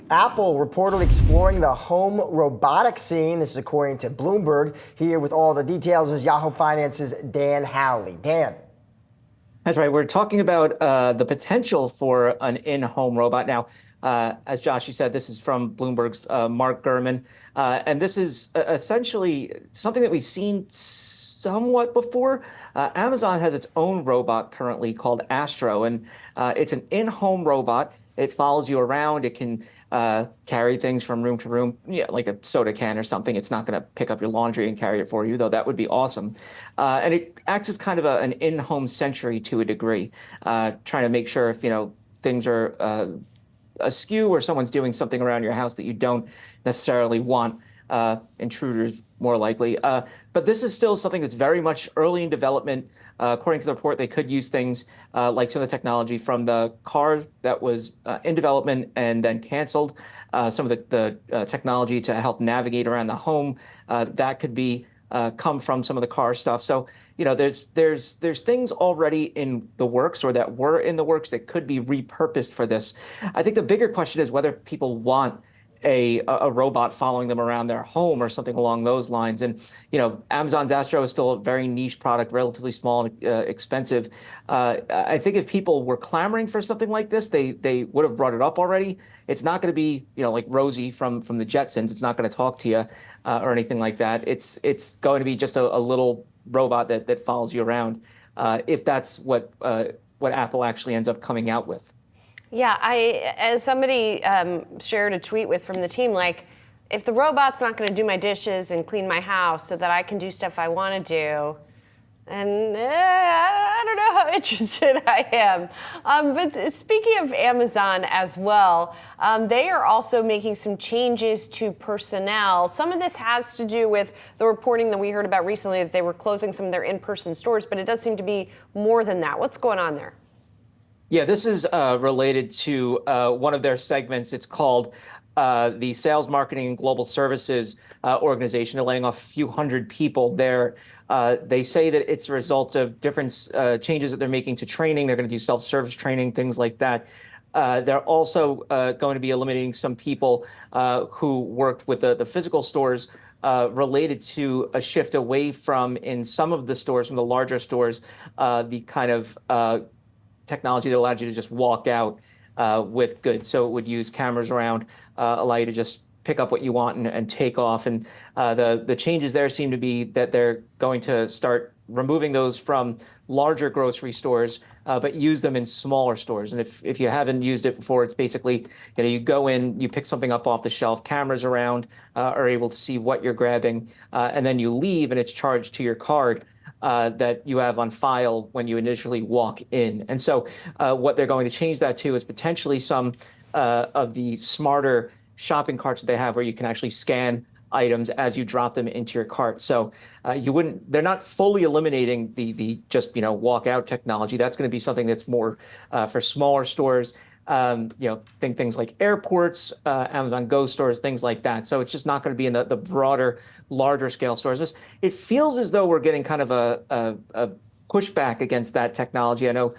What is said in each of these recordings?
Apple reportedly exploring the home robotics scene. This is according to Bloomberg. Here with all the details is Yahoo Finance's Dan Howley. Dan. That's right. We're talking about the potential for an in-home robot. Now, as Josh, you said, this is from Bloomberg's Mark Gurman. And this is essentially something that we've seen somewhat before. Amazon has its own robot currently called Astro, and it's an in-home robot. It follows you around. It can carry things from room to room, yeah, like a soda can or something. It's not going to pick up your laundry and carry it for you, though that would be awesome. And it acts as kind of an in-home sentry to a degree, trying to make sure if, things are askew or someone's doing something around your house that you don't necessarily want, intruders more likely. But this is still something that's very much early in development. According to the report, they could use things like some of the technology from the car that was in development and then canceled. Some of the technology to help navigate around the home that could be come from some of the car stuff. So there's things already in the works or that were in the works that could be repurposed for this. I think the bigger question is whether people want a robot following them around their home or something along those lines. And, Amazon's Astro is still a very niche product, relatively small and expensive. I think if people were clamoring for something like this, they would have brought it up already. It's not going to be, like Rosie from the Jetsons. It's not going to talk to you or anything like that. It's going to be just a little robot that follows you around, if that's what Apple actually ends up coming out with. Yeah, as somebody shared a tweet with from the team, like, if the robot's not going to do my dishes and clean my house so that I can do stuff I want to do, and I don't know how interested I am. But speaking of Amazon as well, they are also making some changes to personnel. Some of this has to do with the reporting that we heard about recently that they were closing some of their in-person stores, but it does seem to be more than that. What's going on there? Yeah, this is related to one of their segments. It's called the Sales, Marketing, and Global Services organization. They're laying off a few hundred people there. They say that it's a result of different changes that they're making to training. They're going to do self-service training, things like that. They're also going to be eliminating some people who worked with the physical stores related to a shift away from, in some of the stores, from the larger stores, the kind of technology that allowed you to just walk out with goods. So it would use cameras around, allow you to just pick up what you want and take off. And the changes there seem to be that they're going to start removing those from larger grocery stores, but use them in smaller stores. And if you haven't used it before, it's basically, you go in, you pick something up off the shelf, cameras around are able to see what you're grabbing, and then you leave and it's charged to your card that you have on file when you initially walk in. And so what they're going to change that to is potentially some of the smarter shopping carts that they have where you can actually scan items as you drop them into your cart. So they're not fully eliminating the just, walk out technology. That's going to be something that's more for smaller stores. Think things like airports, Amazon Go stores, things like that. So it's just not going to be in the broader, larger scale stores. It feels as though we're getting kind of a pushback against that technology. I know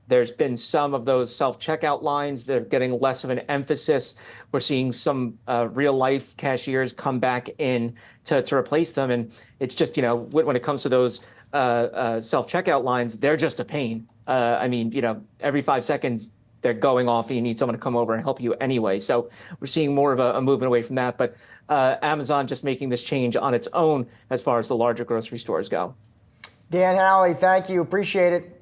there's been some of those self-checkout lines. They're getting less of an emphasis. We're seeing some real life cashiers come back in to replace them. And it's just, when it comes to those self-checkout lines, they're just a pain. Every 5 seconds, they're going off and you need someone to come over and help you anyway. So we're seeing more of a movement away from that. But Amazon just making this change on its own as far as the larger grocery stores go. Dan Howley, thank you. Appreciate it.